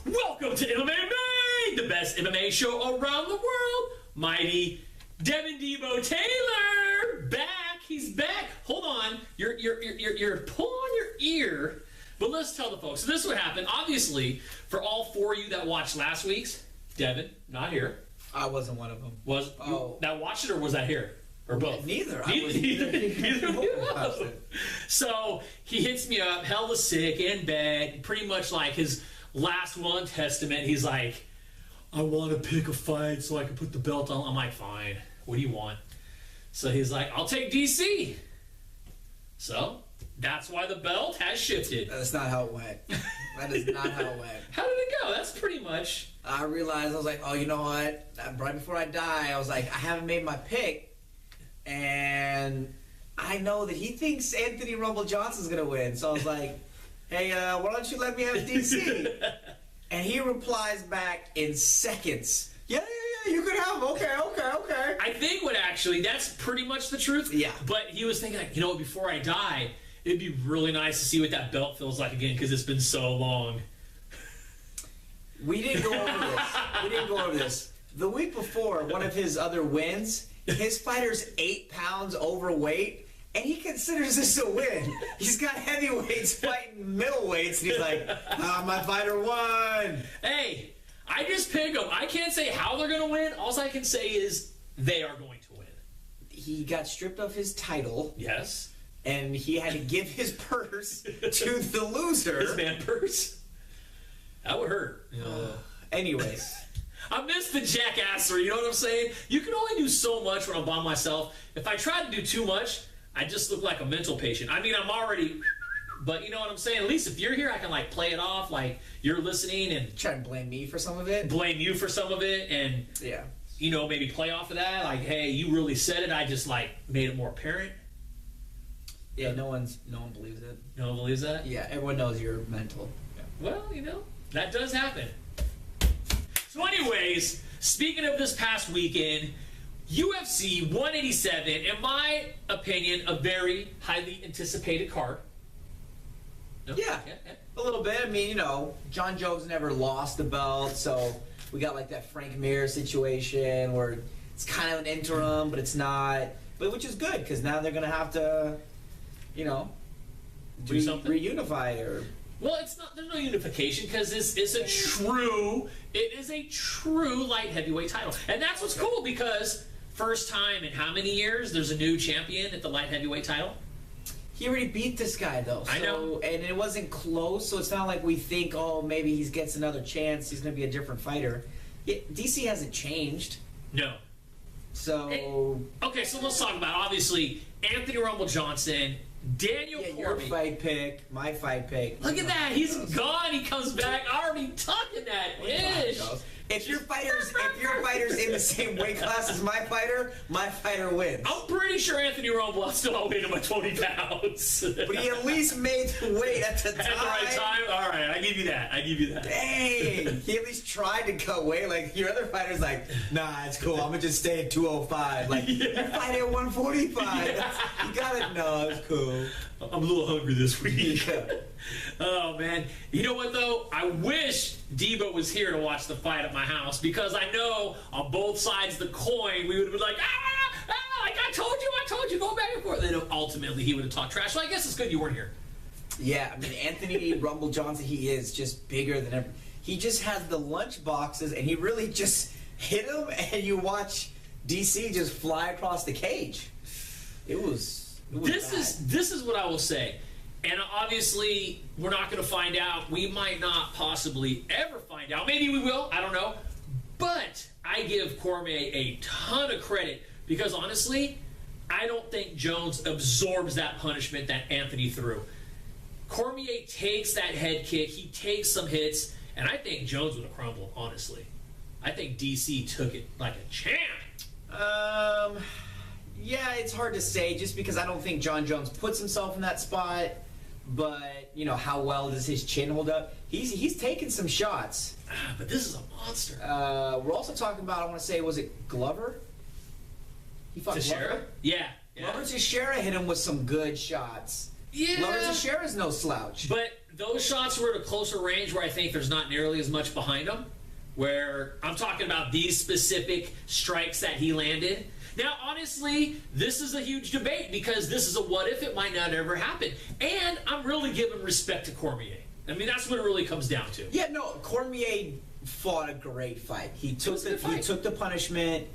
Welcome to Mma Made, the best MMA show around the world. Mighty Devin Debo Taylor back. He's back. Hold on, you're pulling your ear. But let's tell the folks. So this is what happened. Obviously, for all four of you that watched last week's, Devin not here. I wasn't one of them. That watched it, or was that here? Or both? Neither. Neither of you. So he hits me up, hella sick, in bed, pretty much like his last will and testament. He's like, I want to pick a fight so I can put the belt on. I'm like, fine. What do you want? So he's like, I'll take DC. So that's why the belt has shifted. That's not how it went. That is not how it went. How did it go? That's pretty much. I realized, I was like, oh, you know what? Right before I die, I was like, I haven't made my pick. And I know that he thinks Anthony Rumble Johnson's going to win. So I was like, hey, why don't you let me have DC? And he replies back in seconds. Yeah, you could have. Okay. I think that's pretty much the truth. Yeah. But he was thinking, like, you know what, before I die, it'd be really nice to see what that belt feels like again, because it's been so long. We didn't go over this. The week before, one of his other wins, his fighter's 8 pounds overweight, and he considers this a win. He's got heavyweights fighting middleweights, and he's like, my fighter won. Hey, I just pick them. I can't say how they're going to win. All I can say is they are going to win. He got stripped of his title. Yes. And he had to give his purse to the loser. His man purse? That would hurt. Anyways. I miss the jackassery, you know what I'm saying? You can only do so much when I'm by myself. If I try to do too much, I just look like a mental patient. I mean, I'm already... But you know what I'm saying? At least if you're here, I can like play it off like you're listening and... Try to blame me for some of it? Blame you for some of it and... Yeah. You know, maybe play off of that. Like, hey, you really said it. I just like made it more apparent. Yeah, no one believes it. No one believes that? Yeah, everyone knows you're mental. Yeah. Well, you know, that does happen. So anyways, speaking of this past weekend, UFC 187, in my opinion, a very highly anticipated card. No? Yeah, a little bit. I mean, you know, John Jones never lost the belt, so we got like that Frank Mir situation where it's kind of an interim, but it's not. But which is good, because now they're going to have to, you know, do something? Reunify or... Well, it's not. There's no unification because it is a true light heavyweight title, and that's what's cool because first time in how many years there's a new champion at the light heavyweight title. He already beat this guy though. So, I know, and it wasn't close, so it's not like we think, oh, maybe he gets another chance. He's going to be a different fighter. DC hasn't changed. No. So okay, so let's talk about obviously Anthony Rumble Johnson. Daniel Cormier. Your fight pick, my fight pick. Look at that. He's gone. He comes back. Already tucking that ish. If your fighter's in the same weight class as my fighter wins. I'm pretty sure Anthony Rumble still outweighed him by 20 pounds. But he at least made the weight at the time. At the right time? All right, I give you that. Dang. He at least tried to cut weight. Like, your other fighter's like, nah, it's cool. I'm going to just stay at 205. Like, you fight at 145. You got it. No, it's cool. I'm a little hungry this week. Yeah. Oh, man. You know what, though? I wish Debo was here to watch the fight at my house because I know on both sides of the coin we would have been like, like I told you, go back and forth. Then ultimately he would have talked trash. So I guess it's good you weren't here. Yeah, I mean, Anthony Rumble Johnson, he is just bigger than ever. He just has the lunch boxes, and he really just hit him, and you watch DC just fly across the cage. It was this bad. This is what I will say. And obviously, we're not going to find out. We might not possibly ever find out. Maybe we will. I don't know. But I give Cormier a ton of credit because, honestly, I don't think Jones absorbs that punishment that Anthony threw. Cormier takes that head kick. He takes some hits. And I think Jones would have crumbled, honestly. I think DC took it like a champ. Yeah, it's hard to say just because I don't think John Jones puts himself in that spot. But, you know, how well does his chin hold up? He's taken some shots. But this is a monster. We're also talking about, I want to say, was it Glover? He fought Teixeira? Yeah. Glover Teixeira hit him with some good shots. Yeah. Glover Teixeira's no slouch. But those shots were at a closer range where I think there's not nearly as much behind them. Where I'm talking about these specific strikes that he landed. Now, honestly, this is a huge debate because this is a what if, it might not ever happen. And I'm really giving respect to Cormier. I mean, that's what it really comes down to. Yeah, no, Cormier fought a great fight. He took the punishment,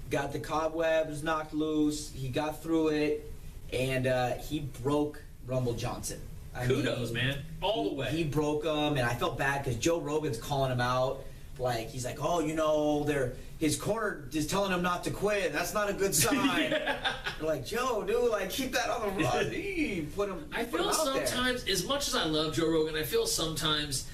got the cobwebs knocked loose, he got through it, and he broke Rumble Johnson. Kudos, man. All the way. He broke him, and I felt bad because Joe Rogan's calling him out. Like, he's like, oh, you know, his corner is telling him not to quit. That's not a good sign. They're like, Joe, dude, like, keep that on the run. I feel sometimes, as much as I love Joe Rogan, I feel sometimes,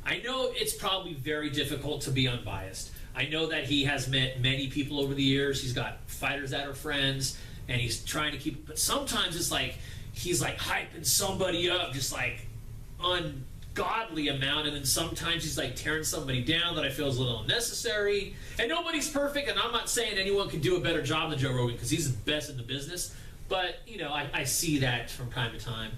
I know it's probably very difficult to be unbiased. I know that he has met many people over the years. He's got fighters that are friends, and he's trying to keep, but sometimes it's like, he's like hyping somebody up, just like ungodly amount, and then sometimes he's like tearing somebody down that I feel is a little unnecessary. And nobody's perfect, and I'm not saying anyone can do a better job than Joe Rogan because he's the best in the business, but you know, I see that from time to time.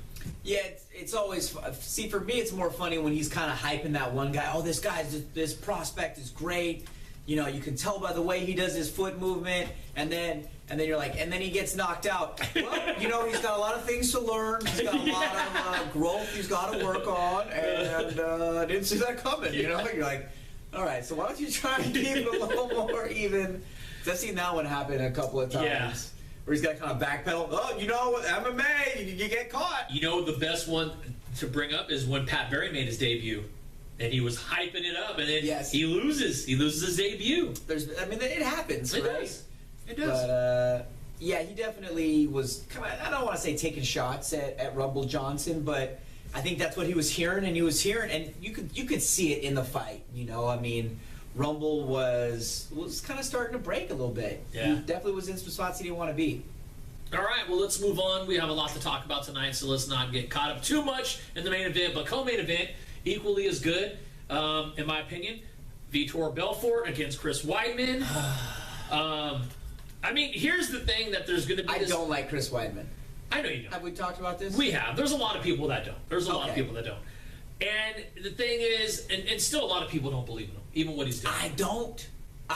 Yeah, it's always, see, for me it's more funny when he's kind of hyping that one guy. Oh, this prospect is great, you know, you can tell by the way he does his foot movement, and then you're like, and then he gets knocked out. Well, you know, he's got a lot of things to learn. He's got a lot of growth he's got to work on, and I didn't see that coming. You know, you're like, all right, so why don't you try and keep it a little more even? I've seen that one happen a couple of times. Yeah. Where he's got kind of backpedal. Oh, you know, MMA, you get caught. You know, the best one to bring up is when Pat Barry made his debut. And he was hyping it up, and then he loses. He loses his debut. It happens, it right? Does. It does. But, yeah, he definitely was kind of, I don't want to say taking shots at Rumble Johnson, but I think that's what he was hearing, and you could see it in the fight, you know? I mean, Rumble was kind of starting to break a little bit. Yeah. He definitely was in some spots he didn't want to be. All right, well, let's move on. We have a lot to talk about tonight, so let's not get caught up too much in the main event, but co-main event, equally as good, in my opinion. Vitor Belfort against Chris Weidman. I mean, here's the thing that there's going to be. I don't like Chris Weidman. I know you don't. Have we talked about this? We have. There's a lot of people that don't. There's a lot of people that don't. And the thing is, and still a lot of people don't believe in him, even what he's doing. I don't.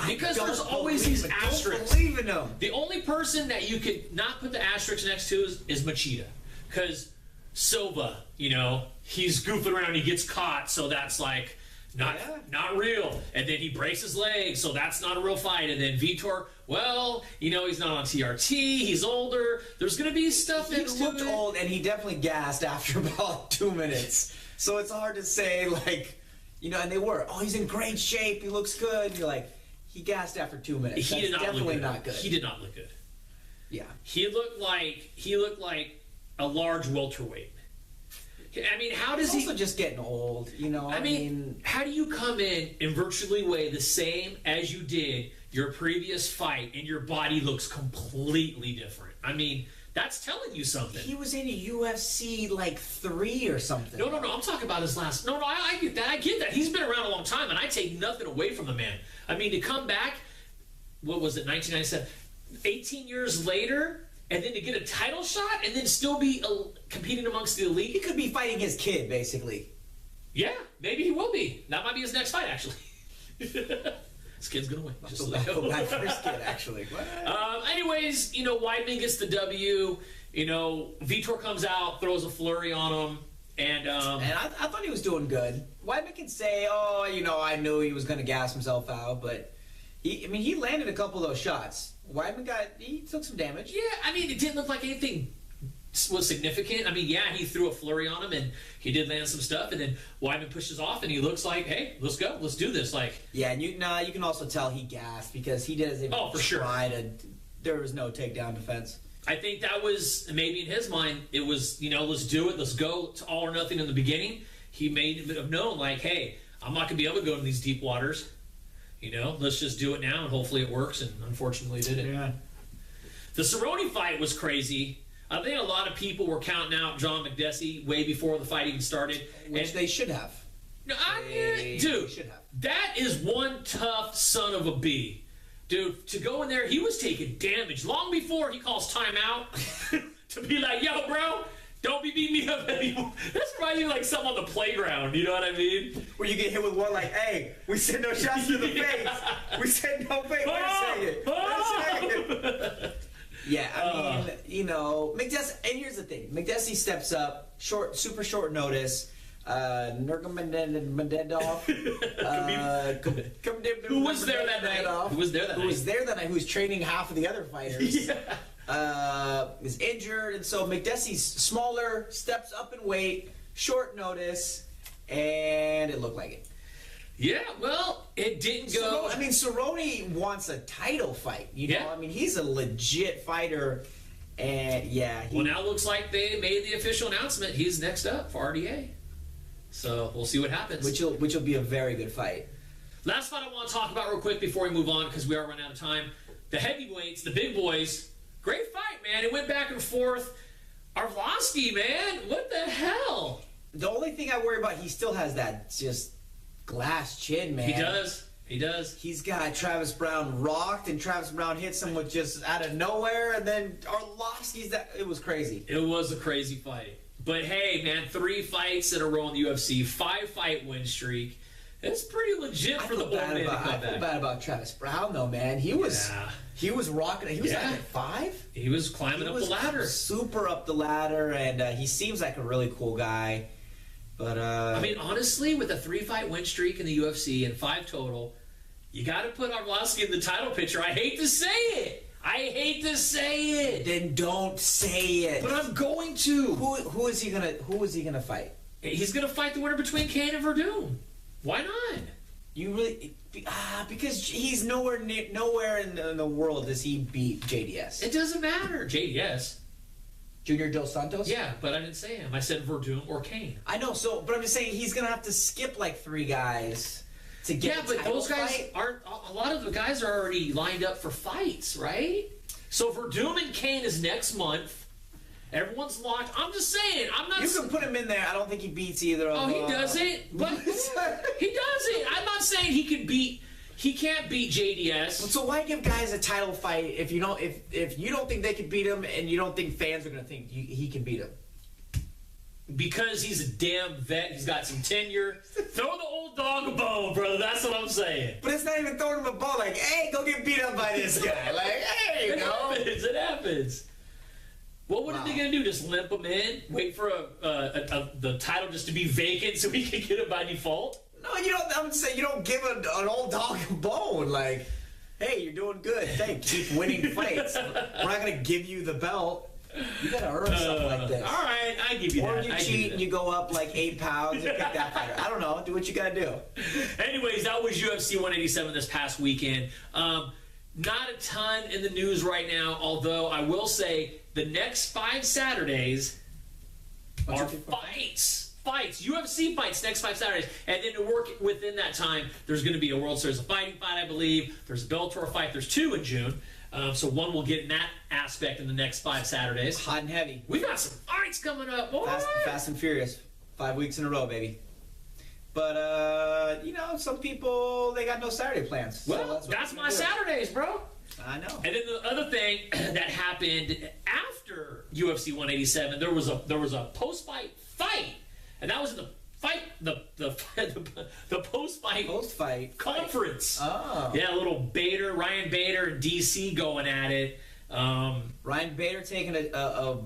Because there's always these asterisks. I don't believe in him. The only person that you could not put the asterisk next to is Machida. Because Silva, you know, he's goofing around, he gets caught, so that's like not real. And then he breaks his leg, so that's not a real fight. And then Vitor, well, you know, he's not on TRT, he's older. There's going to be stuff next to it. He looked old, and he definitely gassed after about 2 minutes. So it's hard to say, like, you know, and they were, oh, he's in great shape, he looks good. You're like, he gassed after 2 minutes. He did not definitely look good. Not good. He did not look good. Yeah. He looked like a large welterweight. I mean, how does he's also just getting old, you know? I mean, how do you come in and virtually weigh the same as you did your previous fight, and your body looks completely different? I mean, that's telling you something. He was in a UFC like 3 or something. No. I'm talking about his last. No. I get that. I get that. He's been around a long time, and I take nothing away from the man. I mean, to come back, what was it, 1997? 18 years later. And then to get a title shot and then still be competing amongst the elite? He could be fighting his kid, basically. Yeah, maybe he will be. That might be his next fight, actually. His kid's going to win. Just I'll go back for his kid, actually. Anyways, you know, Weidman gets the W. You know, Vitor comes out, throws a flurry on him. And I thought he was doing good. Weidman can say, oh, you know, I knew he was going to gas himself out, but he landed a couple of those shots. Weidman he took some damage. Yeah, I mean, it didn't look like anything was significant. I mean, yeah, he threw a flurry on him, and he did land some stuff, and then Weidman pushes off, and he looks like, hey, let's go, let's do this. Like, yeah, and you can also tell he gassed because he doesn't even try to. There was no takedown defense. I think that was maybe in his mind. It was, you know, let's do it, let's go. It's all or nothing in the beginning. He made it known, like, hey, I'm not gonna be able to go in these deep waters. You know, let's just do it now, and hopefully it works. And unfortunately, it didn't. Yeah. The Cerrone fight was crazy. I think a lot of people were counting out John McDessie way before the fight even started. Which they should have. No, They dude, should have. that is one tough son of a bee. Dude, to go in there, he was taking damage long before he calls timeout to be like, yo, bro, don't be beating me up anymore. That's probably like something on the playground, you know what I mean? Where you get hit with one like, hey, we said no shots to the face. We said no face. Wait a second. Yeah, I mean, you know, McDessie, and here's the thing. McDessie steps up, super short notice. Nurmagomedov. Who was there that night? Who was there that night? Who was there that night? Who was training half of the other fighters. Yeah. Is injured, and so McDessie's smaller, steps up in weight, short notice, and it looked like it. Yeah, well, it didn't go. I mean, Cerrone wants a title fight. You know, Yeah. I mean, he's a legit fighter, and yeah. Well, now it looks like they made the official announcement. He's next up for RDA. So we'll see what happens. Which will be a very good fight. Last fight I want to talk about real quick before we move on, because we are running out of time. The heavyweights, the big boys. Great fight, man. It went back and forth. Arlovsky, man. What the hell? The only thing I worry about, he still has that just glass chin, man. He does. He does. He's got Travis Brown rocked, and Travis Brown hit someone just out of nowhere, and then Arlovsky's that. It was crazy. It was a crazy fight. But hey, man, 3 fights in a row in the UFC, 5-fight win streak. It's pretty legit for the boy man to come I feel back. bad about Travis Brown, though, man. He was rocking it. He was Yeah. at 5? He was climbing up the ladder. Super up the ladder, and he seems like a really cool guy. But I mean, honestly, with a 3-fight win streak in the UFC and 5 total, you got to put Arlovsky in the title picture. I hate to say it. then don't say it. But I'm going to. Who is he gonna fight? He's going to fight the winner between Kane and Verdum. Why not? You really because he's nowhere in the world does he beat JDS. It doesn't matter. JDS. Junior Dos Santos? Yeah, but I didn't say him. I said Verdum or Kane. I know, but I'm just saying he's gonna have to skip like 3 guys to get a but title those guys fight. aren't. A lot of the guys are already lined up for fights, right? So Verdum and Kane is next month. Everyone's locked. I'm just saying. I'm not. You can put him in there. I don't think he beats either of them. Oh, he doesn't. But he doesn't. I'm not saying he can beat. He can't beat JDS. So why give guys a title fight if you don't think they can beat him and you don't think fans are gonna think he can beat him? Because he's a damn vet. He's got some tenure. Throw the old dog a bone, brother. That's what I'm saying. But it's not even throwing him a ball. Like, hey, go get beat up by this guy. Like, hey, you know. It happens. What are they going to do? Just limp him in? Wait for the title just to be vacant so he can get it by default? No, you don't. I'm saying you don't give an old dog a bone. Like, hey, you're doing good. Hey, keep winning fights. We're not going to give you the belt. You got to earn something like this. All right, I give you Or that. you cheat and you go up like 8 pounds and pick that fighter. I don't know. Do what you got to do. Anyways, that was UFC 187 this past weekend. Not a ton in the news right now, although I will say the next 5 Saturdays are fights. UFC fights next 5 Saturdays. And then to work within that time, there's going to be a World Series of Fighting fight, I believe. There's a Bellator fight. There's 2 in June. So one will get in that aspect in the next 5 Saturdays. Hot and heavy. We got some fights coming up. Boy. Fast and Furious. 5 weeks in a row, baby. But, some people, they got no Saturday plans. Well, so that's my Saturdays, bro. I know. And then the other thing that happened after UFC 187, there was a post-fight fight, and that was in the fight the post-fight conference. Oh, yeah, a little Ryan Bader and DC going at it. Ryan Bader taking a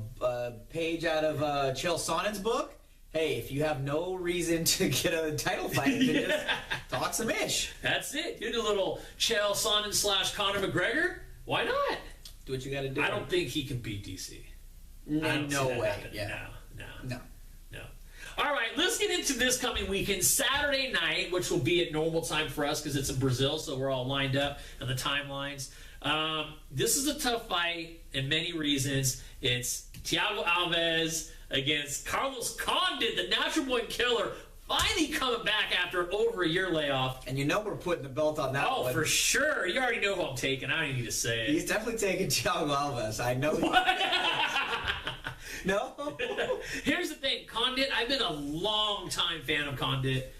page out of Chael Sonnen's book. Hey, if you have no reason to get a title fight, then just talk some ish. That's it. Do the little Chael Sonnen / Conor McGregor. Why not? Do what you got to do. I don't think he can beat DC. No way. Yeah. No. All right, let's get into this coming weekend. Saturday night, which will be at normal time for us because it's in Brazil, so we're all lined up on the timelines. This is a tough fight in many reasons. It's Thiago Alves against Carlos Condit, the Natural Born Killer, finally coming back after over a year layoff. And you know we're putting the belt on that Oh, one. for sure. You already know who I'm taking. I don't need to say it. He's definitely taking Thiago Alves. I know. No? Here's the thing. Condit, I've been a long time fan of Condit.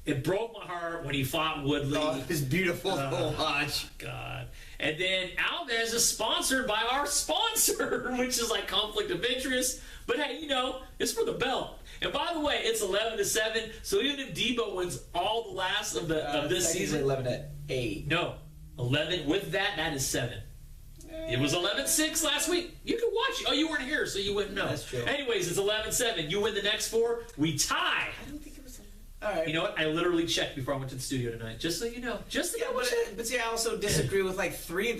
It broke my heart when he fought Woodley. Oh, it's beautiful to watch. God. And then Alves is sponsored by our sponsor, which is like conflict of interest. But hey, you know, it's for the belt. And by the way, it's 11-7. So even if Debo wins all the last of this season, 11-8. no, 11. With that, that is 7. It was 11-6 last week. You can watch it. Oh, you weren't here, so you wouldn't know. That's true. Anyways, it's 11-7. You win the next 4, we tie. I don't think it was. All right. You know what? I literally checked before I went to the studio tonight, just so you know. Just to double check. But see, I also disagree with like three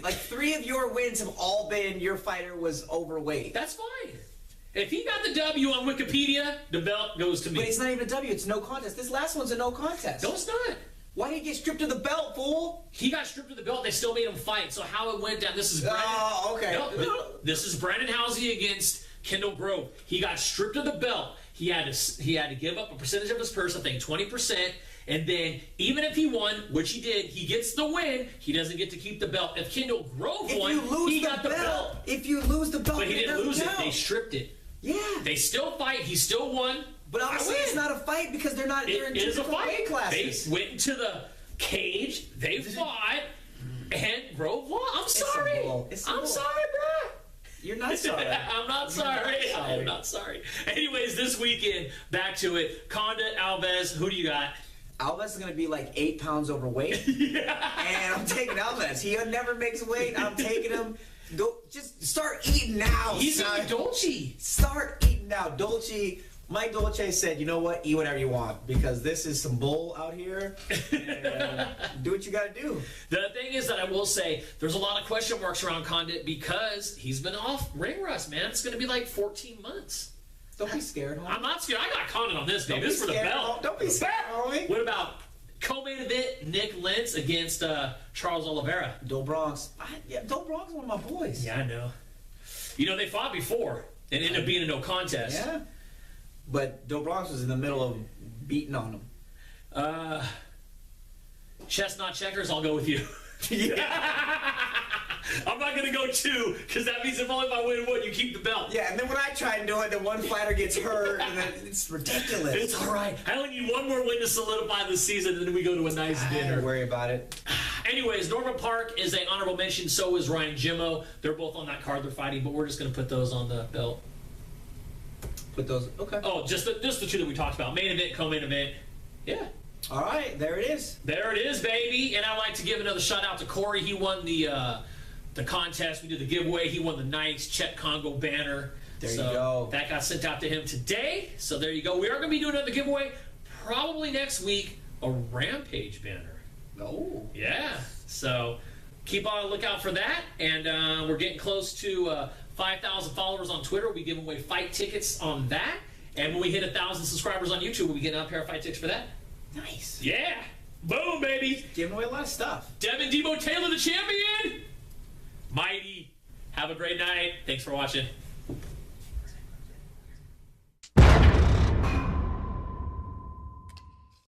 of your wins have all been your fighter was overweight. That's fine. If he got the W on Wikipedia, the belt goes to me. But it's not even a W. It's no contest. This last one's a no contest. No, it's not. Why did he get stripped of the belt, fool? He got stripped of the belt. They still made him fight. So how it went down? This is Brandon. Oh, okay. No, this is Brandon Housey against Kendall Grove. He got stripped of the belt. He had to give up a percentage of his purse, I think 20%. And then even if he won, which he did, he gets the win. He doesn't get to keep the belt. If Kendall Grove won, he got the belt. If you lose the belt, But he didn't lose it. They stripped it. Yeah. They still fight. He still won. But obviously it's not a fight because they're in It is two a different fight. weight classes. They went into the cage. They fought, and Grove won. I'm sorry. I'm sorry, bro. You're not sorry. I'm not sorry. I am not sorry. Anyways, this weekend, back to it. Condit, Alves, who do you got? Alves is going to be like 8 pounds overweight. Yeah. And I'm taking Alves. He never makes weight. I'm taking him. Just start eating now. He's son. like Dolce. Start eating now. Mike Dolce said, you know what? Eat whatever you want because this is some bull out here. And do what you got to do. The thing is that I will say there's a lot of question marks around Condit because he's been off ring rust, man. It's going to be like 14 months. Don't be scared, homie. I'm not scared. I got Condit on this, baby. Don't This is be for the scared, belt. Don't be scared, homie. What about co-main event Nick Lentz against Charles Oliveira? Doe Bronx. Doe Bronx is one of my boys. Yeah, I know. You know, they fought before and ended up being a no contest. Yeah. But Doe Bronx was in the middle of beating on him. Chestnut checkers, I'll go with you. Yeah. I'm not going to go 2 because that means if only if I win 1, you keep the belt. Yeah, and then when I try and do it, then one fighter gets hurt, and then it's ridiculous. It's all right. I only need 1 more win to solidify the season, and then we go to a nice dinner. Don't worry about it. Anyways, Norman Park is an honorable mention. So is Ryan Jimmo. They're both on that card they're fighting, but we're just going to put those on the belt. Put those. Okay. Oh, just the 2 that we talked about. Main event, co-main event. Yeah. All right, there it is. There it is, baby. And I'd like to give another shout out to Corey. He won the contest. We did the giveaway. He won the nice Czech Congo banner. There you go. That got sent out to him today. So there you go. We are going to be doing another giveaway probably next week. A Rampage banner. Oh. Yeah. So keep on the lookout for that. And we're getting close to 5,000 followers on Twitter. We'll be giving away fight tickets on that. And when we hit 1,000 subscribers on YouTube, we'll be getting out a pair of fight tickets for that. Nice. Yeah. Boom, baby. Giving away a lot of stuff. Devin Debo Taylor, the champion. Mighty. Have a great night. Thanks for watching.